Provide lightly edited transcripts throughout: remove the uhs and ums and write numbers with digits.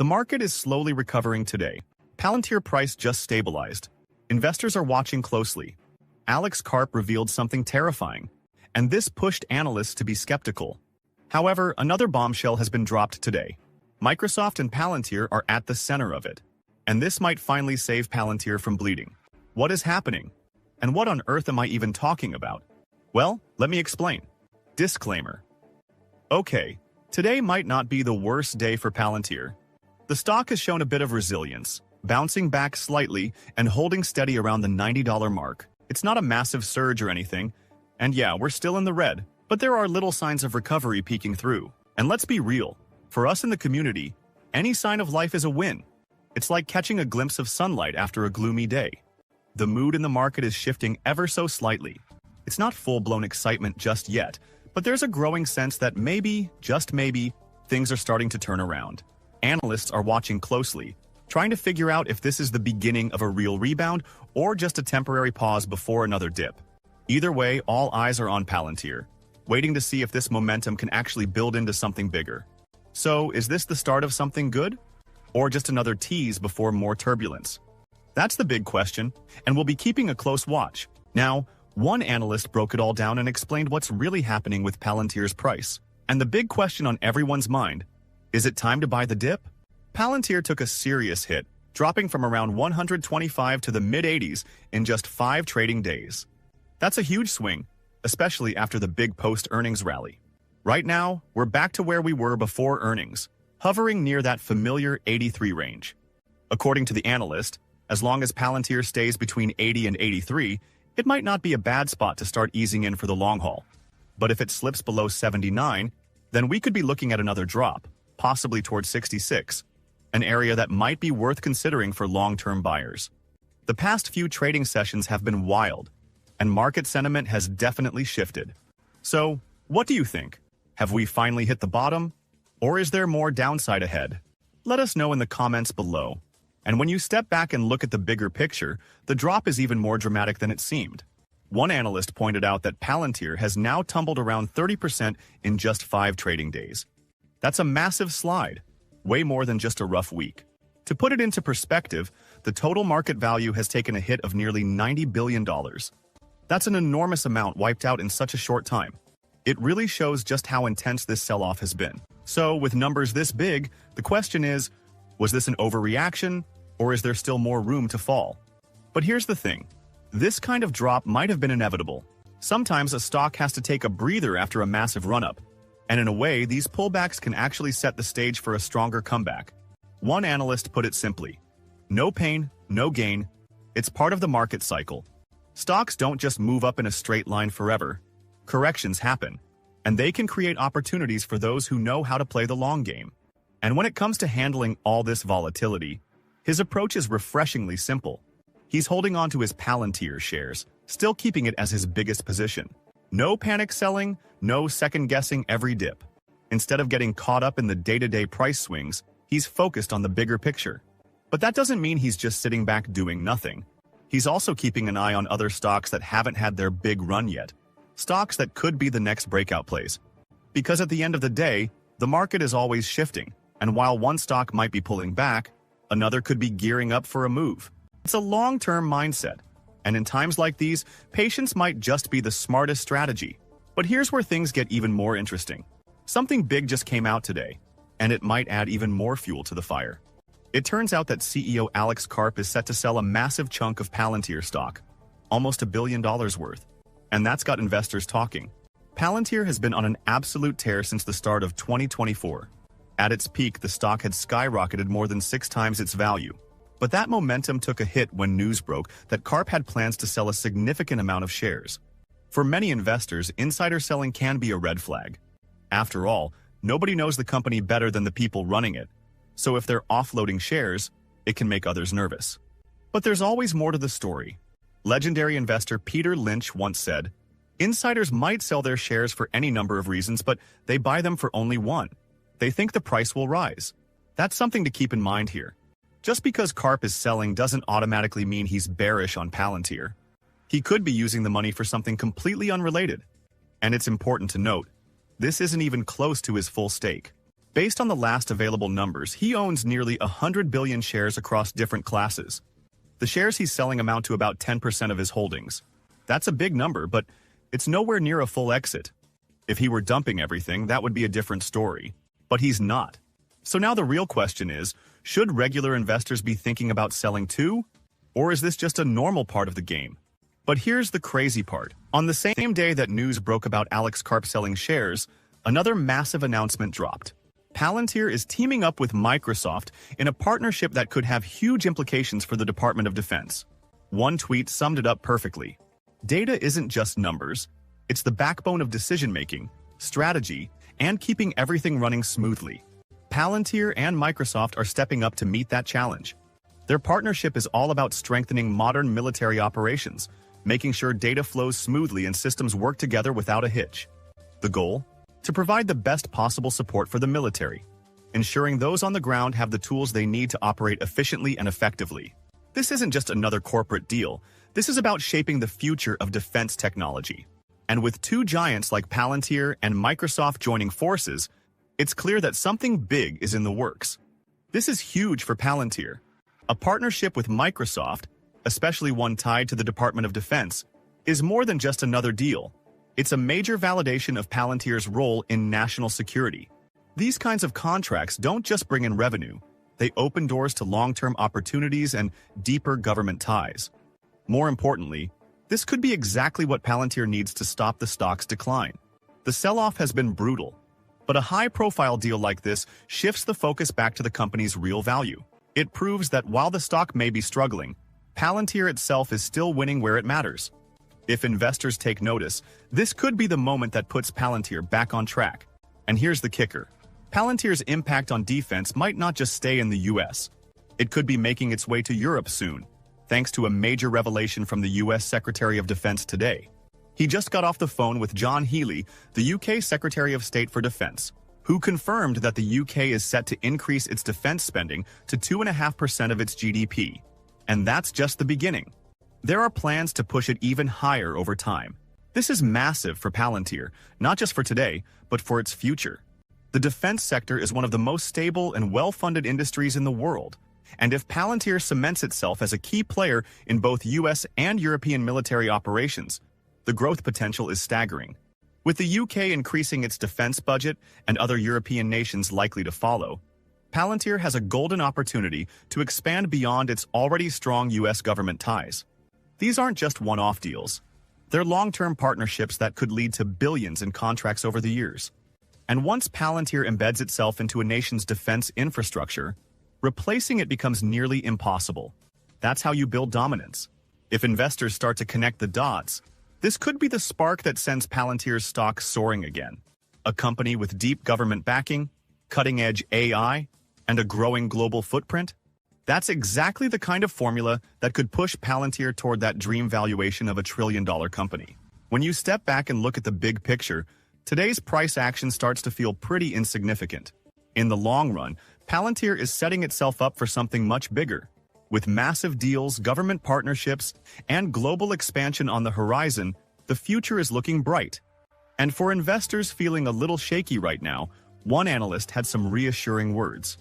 The market is slowly recovering today. Palantir price just stabilized. Investors are watching closely. Alex Karp revealed something terrifying, and this pushed analysts to be skeptical. However, another bombshell has been dropped today. Microsoft and Palantir are at the center of it, and this might finally save Palantir from bleeding. What is happening? And what on earth am I even talking about? Well, let me explain. Disclaimer. Okay, today might not be the worst day for Palantir. The stock has shown a bit of resilience, bouncing back slightly and holding steady around the $90 mark. It's not a massive surge or anything, and yeah, we're still in the red, but there are little signs of recovery peeking through. And let's be real, for us in the community, any sign of life is a win. It's like catching a glimpse of sunlight after a gloomy day. The mood in the market is shifting ever so slightly. It's not full-blown excitement just yet, but there's a growing sense that maybe, just maybe, things are starting to turn around. Analysts are watching closely, trying to figure out if this is the beginning of a real rebound or just a temporary pause before another dip. Either way, all eyes are on Palantir, waiting to see if this momentum can actually build into something bigger. So, is this the start of something good? Or just another tease before more turbulence? That's the big question, and we'll be keeping a close watch. Now, one analyst broke it all down and explained what's really happening with Palantir's price. And the big question on everyone's mind, is it time to buy the dip? Palantir took a serious hit, dropping from around 125 to the mid-80s in just 5 trading days. That's a huge swing, especially after the big post-earnings rally. Right now, we're back to where we were before earnings, hovering near that familiar 83 range. According to the analyst, as long as Palantir stays between 80 and 83, it might not be a bad spot to start easing in for the long haul. But if it slips below 79, then we could be looking at another drop, possibly towards 66, an area that might be worth considering for long-term buyers. The past few trading sessions have been wild, and market sentiment has definitely shifted. So, what do you think? Have we finally hit the bottom? Or is there more downside ahead? Let us know in the comments below. And when you step back and look at the bigger picture, the drop is even more dramatic than it seemed. One analyst pointed out that Palantir has now tumbled around 30% in just 5 trading days. That's a massive slide, way more than just a rough week. To put it into perspective, the total market value has taken a hit of nearly $90 billion. That's an enormous amount wiped out in such a short time. It really shows just how intense this sell-off has been. So, with numbers this big, the question is, was this an overreaction, or is there still more room to fall? But here's the thing. This kind of drop might have been inevitable. Sometimes a stock has to take a breather after a massive run-up. And in a way, these pullbacks can actually set the stage for a stronger comeback. One analyst put it simply, no pain, no gain. It's part of the market cycle. Stocks don't just move up in a straight line forever. Corrections happen, and they can create opportunities for those who know how to play the long game. And when it comes to handling all this volatility, his approach is refreshingly simple. He's holding on to his Palantir shares, still keeping it as his biggest position. No panic selling, no second-guessing every dip. Instead of getting caught up in the day-to-day price swings, he's focused on the bigger picture. But that doesn't mean he's just sitting back doing nothing. He's also keeping an eye on other stocks that haven't had their big run yet. Stocks that could be the next breakout plays. Because at the end of the day, the market is always shifting, and while one stock might be pulling back, another could be gearing up for a move. It's a long-term mindset. And in times like these, patience might just be the smartest strategy. But here's where things get even more interesting. Something big just came out today, and it might add even more fuel to the fire. It turns out that CEO Alex Karp is set to sell a massive chunk of Palantir stock, almost $1 billion worth. And that's got investors talking. Palantir has been on an absolute tear since the start of 2024. At its peak, the stock had skyrocketed more than 6 times its value. But that momentum took a hit when news broke that Karp had plans to sell a significant amount of shares. For many investors, insider selling can be a red flag. After all, nobody knows the company better than the people running it. So if they're offloading shares, it can make others nervous. But there's always more to the story. Legendary investor Peter Lynch once said, "Insiders might sell their shares for any number of reasons, but they buy them for only one. They think the price will rise." That's something to keep in mind here. Just because Karp is selling doesn't automatically mean he's bearish on Palantir. He could be using the money for something completely unrelated. And it's important to note, this isn't even close to his full stake. Based on the last available numbers, he owns nearly 100 billion shares across different classes. The shares he's selling amount to about 10% of his holdings. That's a big number, but it's nowhere near a full exit. If he were dumping everything, that would be a different story. But he's not. So now the real question is, should regular investors be thinking about selling too? Or is this just a normal part of the game? But here's the crazy part. On the same day that news broke about Alex Karp selling shares, another massive announcement dropped. Palantir is teaming up with Microsoft in a partnership that could have huge implications for the Department of Defense. One tweet summed it up perfectly. Data isn't just numbers. It's the backbone of decision-making, strategy, and keeping everything running smoothly. Palantir and Microsoft are stepping up to meet that challenge. Their partnership is all about strengthening modern military operations, making sure data flows smoothly and systems work together without a hitch. The goal? To provide the best possible support for the military, ensuring those on the ground have the tools they need to operate efficiently and effectively. This isn't just another corporate deal. This is about shaping the future of defense technology. And with two giants like Palantir and Microsoft joining forces, it's clear that something big is in the works. This is huge for Palantir. A partnership with Microsoft, especially one tied to the Department of Defense, is more than just another deal. It's a major validation of Palantir's role in national security. These kinds of contracts don't just bring in revenue, they open doors to long-term opportunities and deeper government ties. More importantly, this could be exactly what Palantir needs to stop the stock's decline. The sell-off has been brutal, but a high-profile deal like this shifts the focus back to the company's real value. It proves that while the stock may be struggling, Palantir itself is still winning where it matters. If investors take notice, this could be the moment that puts Palantir back on track. And here's the kicker. Palantir's impact on defense might not just stay in the US. It could be making its way to Europe soon, thanks to a major revelation from the US Secretary of Defense today. He just got off the phone with John Healey, the UK Secretary of State for Defense, who confirmed that the UK is set to increase its defense spending to 2.5% of its GDP. And that's just the beginning. There are plans to push it even higher over time. This is massive for Palantir, not just for today, but for its future. The defense sector is one of the most stable and well-funded industries in the world. And if Palantir cements itself as a key player in both US and European military operations, the growth potential is staggering. With the UK increasing its defense budget and other European nations likely to follow, Palantir has a golden opportunity to expand beyond its already strong US government ties. These aren't just one-off deals. They're long-term partnerships that could lead to billions in contracts over the years. And once Palantir embeds itself into a nation's defense infrastructure, replacing it becomes nearly impossible. That's how you build dominance. If investors start to connect the dots, this could be the spark that sends Palantir's stock soaring again. A company with deep government backing, cutting-edge AI, and a growing global footprint? That's exactly the kind of formula that could push Palantir toward that dream valuation of $1 trillion company. When you step back and look at the big picture, today's price action starts to feel pretty insignificant. In the long run, Palantir is setting itself up for something much bigger. With massive deals, government partnerships, and global expansion on the horizon, the future is looking bright. And for investors feeling a little shaky right now, one analyst had some reassuring words.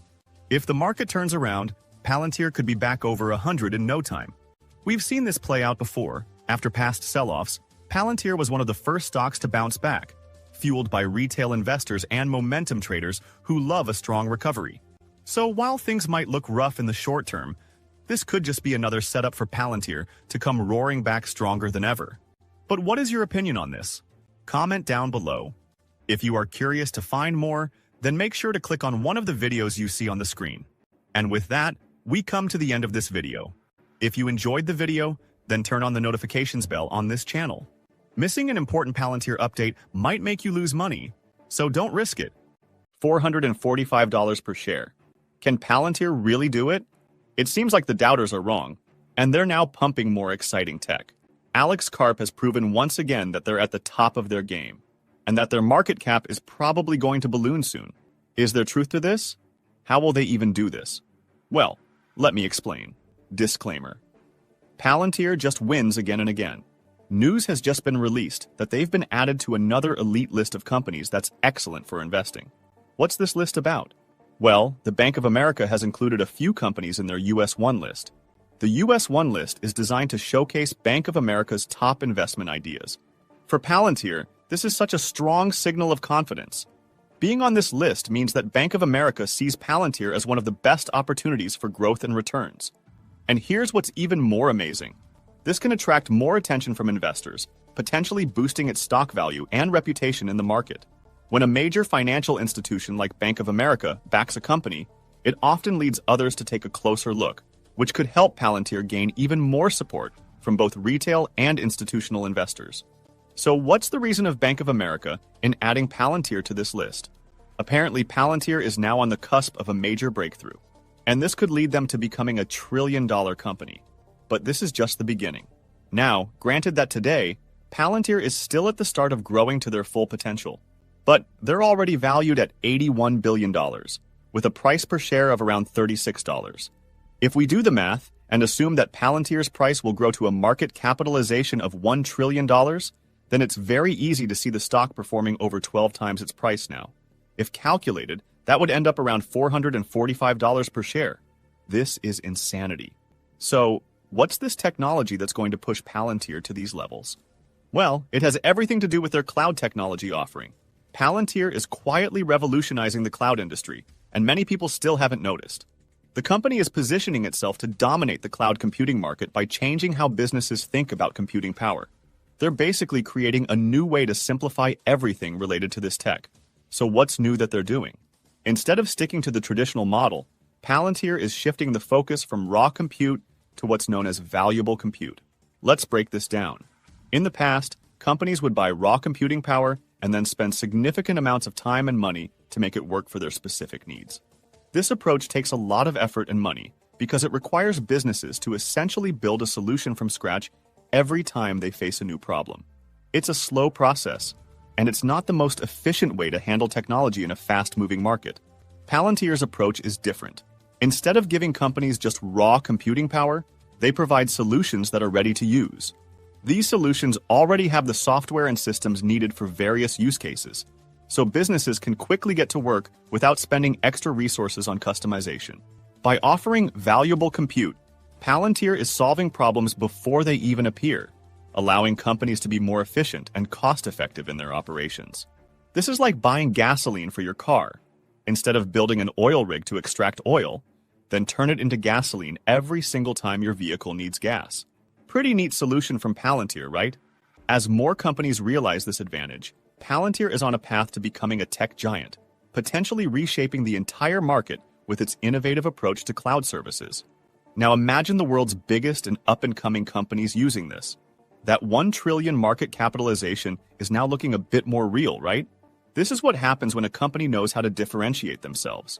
If the market turns around, Palantir could be back over 100 in no time. We've seen this play out before. After past sell-offs, Palantir was one of the first stocks to bounce back, fueled by retail investors and momentum traders who love a strong recovery. So while things might look rough in the short term, this could just be another setup for Palantir to come roaring back stronger than ever. But what is your opinion on this? Comment down below. If you are curious to find more, then make sure to click on one of the videos you see on the screen. And with that, we come to the end of this video. If you enjoyed the video, then turn on the notifications bell on this channel. Missing an important Palantir update might make you lose money, so don't risk it. $445 per share. Can Palantir really do it? It seems like the doubters are wrong, and they're now pumping more exciting tech. Alex Karp has proven once again that they're at the top of their game, and that their market cap is probably going to balloon soon. Is there truth to this? How will they even do this? Well, let me explain. Disclaimer. Palantir just wins again and again. News has just been released that they've been added to another elite list of companies that's excellent for investing. What's this list about? Well, the Bank of America has included a few companies in their US 1 list. The US 1 list is designed to showcase Bank of America's top investment ideas. For Palantir, this is such a strong signal of confidence. Being on this list means that Bank of America sees Palantir as one of the best opportunities for growth and returns. And here's what's even more amazing. This can attract more attention from investors, potentially boosting its stock value and reputation in the market. When a major financial institution like Bank of America backs a company, it often leads others to take a closer look, which could help Palantir gain even more support from both retail and institutional investors. So what's the reason of Bank of America in adding Palantir to this list? Apparently, Palantir is now on the cusp of a major breakthrough, and this could lead them to becoming a trillion-dollar company. But this is just the beginning. Now, granted that today, Palantir is still at the start of growing to their full potential, but they're already valued at $81 billion, with a price per share of around $36. If we do the math and assume that Palantir's price will grow to a market capitalization of $1 trillion, then it's very easy to see the stock performing over 12 times its price now. If calculated, that would end up around $445 per share. This is insanity. So, what's this technology that's going to push Palantir to these levels? Well, it has everything to do with their cloud technology offering. Palantir is quietly revolutionizing the cloud industry, and many people still haven't noticed. The company is positioning itself to dominate the cloud computing market by changing how businesses think about computing power. They're basically creating a new way to simplify everything related to this tech. So what's new that they're doing? Instead of sticking to the traditional model, Palantir is shifting the focus from raw compute to what's known as valuable compute. Let's break this down. In the past, companies would buy raw computing power and then spend significant amounts of time and money to make it work for their specific needs. This approach takes a lot of effort and money because it requires businesses to essentially build a solution from scratch every time they face a new problem. It's a slow process, and it's not the most efficient way to handle technology in a fast-moving market. Palantir's approach is different. Instead of giving companies just raw computing power, they provide solutions that are ready to use. These solutions already have the software and systems needed for various use cases, so businesses can quickly get to work without spending extra resources on customization. By offering valuable compute, Palantir is solving problems before they even appear, allowing companies to be more efficient and cost-effective in their operations. This is like buying gasoline for your car. Instead of building an oil rig to extract oil, then turn it into gasoline every single time your vehicle needs gas. Pretty neat solution from Palantir, right? As more companies realize this advantage, Palantir is on a path to becoming a tech giant, potentially reshaping the entire market with its innovative approach to cloud services. Now imagine the world's biggest and up-and-coming companies using this. That $1 trillion market capitalization is now looking a bit more real, right? This is what happens when a company knows how to differentiate themselves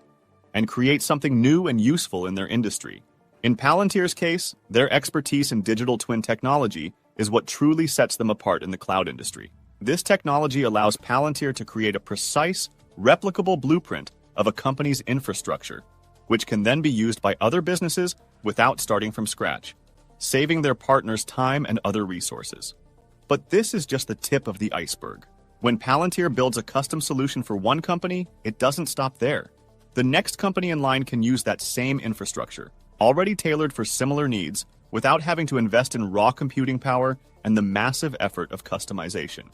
and create something new and useful in their industry. In Palantir's case, their expertise in digital twin technology is what truly sets them apart in the cloud industry. This technology allows Palantir to create a precise, replicable blueprint of a company's infrastructure, which can then be used by other businesses without starting from scratch, saving their partners time and other resources. But this is just the tip of the iceberg. When Palantir builds a custom solution for one company, it doesn't stop there. The next company in line can use that same infrastructure, already tailored for similar needs, without having to invest in raw computing power and the massive effort of customization.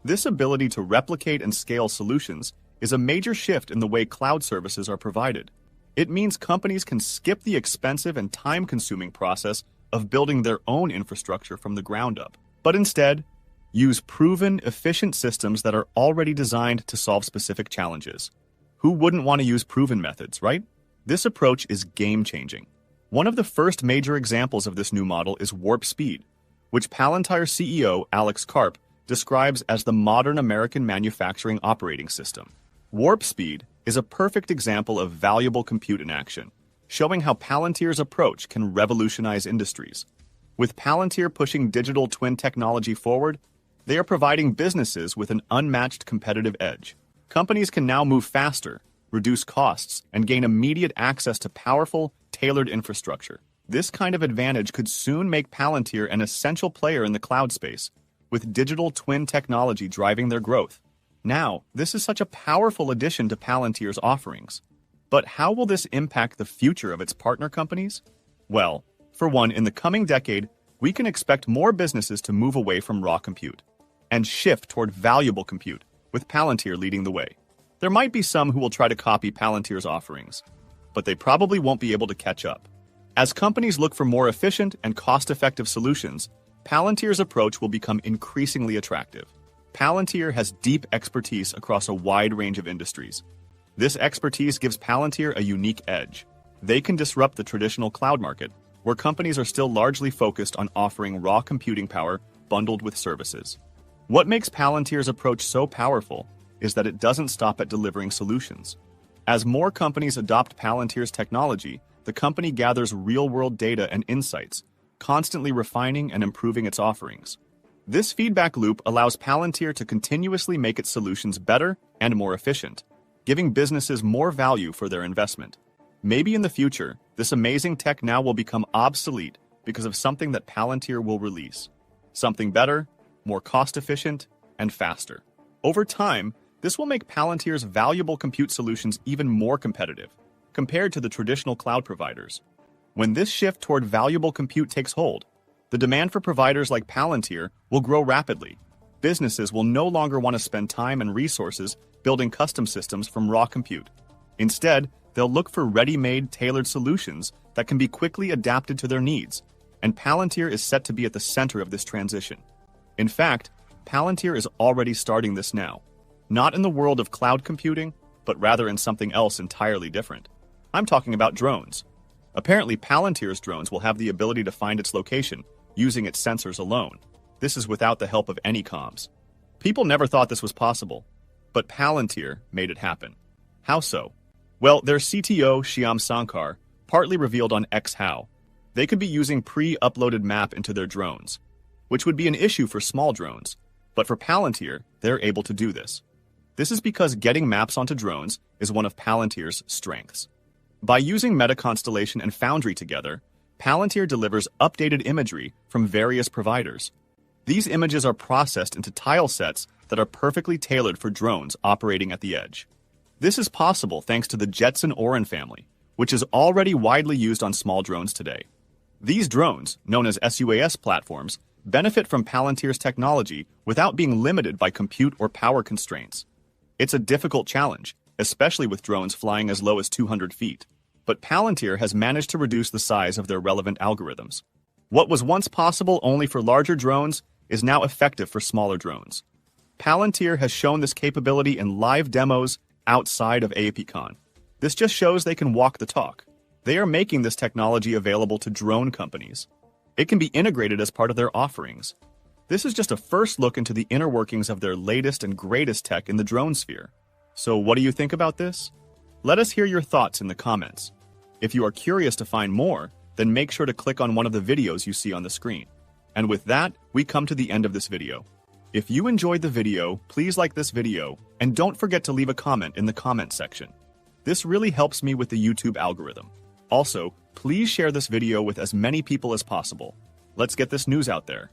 This ability to replicate and scale solutions is a major shift in the way cloud services are provided. It means companies can skip the expensive and time-consuming process of building their own infrastructure from the ground up, but instead, use proven, efficient systems that are already designed to solve specific challenges. Who wouldn't want to use proven methods, right? This approach is game-changing. One of the first major examples of this new model is Warp Speed, which Palantir CEO Alex Karp describes as the modern American manufacturing operating system. Warp Speed is a perfect example of valuable compute in action, showing how Palantir's approach can revolutionize industries. With Palantir pushing digital twin technology forward, they are providing businesses with an unmatched competitive edge. Companies can now move faster, reduce costs, and gain immediate access to powerful, tailored infrastructure. This kind of advantage could soon make Palantir an essential player in the cloud space, with digital twin technology driving their growth. Now, this is such a powerful addition to Palantir's offerings. But how will this impact the future of its partner companies? Well, for one, in the coming decade, we can expect more businesses to move away from raw compute and shift toward valuable compute, with Palantir leading the way. There might be some who will try to copy Palantir's offerings, but they probably won't be able to catch up. As companies look for more efficient and cost-effective solutions, Palantir's approach will become increasingly attractive. Palantir has deep expertise across a wide range of industries. This expertise gives Palantir a unique edge. They can disrupt the traditional cloud market, where companies are still largely focused on offering raw computing power bundled with services. What makes Palantir's approach so powerful is that it doesn't stop at delivering solutions. As more companies adopt Palantir's technology, the company gathers real-world data and insights, constantly refining and improving its offerings. This feedback loop allows Palantir to continuously make its solutions better and more efficient, giving businesses more value for their investment. Maybe in the future, this amazing tech now will become obsolete because of something that Palantir will release. Something better, more cost-efficient, and faster. Over time, this will make Palantir's valuable compute solutions even more competitive compared to the traditional cloud providers. When this shift toward valuable compute takes hold, the demand for providers like Palantir will grow rapidly. Businesses will no longer want to spend time and resources building custom systems from raw compute. Instead, they'll look for ready-made, tailored solutions that can be quickly adapted to their needs, and Palantir is set to be at the center of this transition. In fact, Palantir is already starting this now, not in the world of cloud computing, but rather in something else entirely different. I'm talking about drones. Apparently, Palantir's drones will have the ability to find its location using its sensors alone. This is without the help of any comms. People never thought this was possible, but Palantir made it happen. How so? Well, their CTO, Shyam Sankar, partly revealed on X how they could be using pre-uploaded map into their drones, which would be an issue for small drones, but for Palantir, they're able to do this. This is because getting maps onto drones is one of Palantir's strengths. By using MetaConstellation and Foundry together, Palantir delivers updated imagery from various providers. These images are processed into tile sets that are perfectly tailored for drones operating at the edge. This is possible thanks to the Jetson Orin family, which is already widely used on small drones today. These drones, known as SUAS platforms, benefit from Palantir's technology without being limited by compute or power constraints. It's a difficult challenge, especially with drones flying as low as 200 feet. But Palantir has managed to reduce the size of their relevant algorithms. What was once possible only for larger drones is now effective for smaller drones. Palantir has shown this capability in live demos outside of APCon. This just shows they can walk the talk. They are making this technology available to drone companies. It can be integrated as part of their offerings. This is just a first look into the inner workings of their latest and greatest tech in the drone sphere. So what do you think about this? Let us hear your thoughts in the comments. If you are curious to find more, then make sure to click on one of the videos you see on the screen. And with that, we come to the end of this video. If you enjoyed the video, please like this video, and don't forget to leave a comment in the comment section. This really helps me with the YouTube algorithm. Also, please share this video with as many people as possible. Let's get this news out there.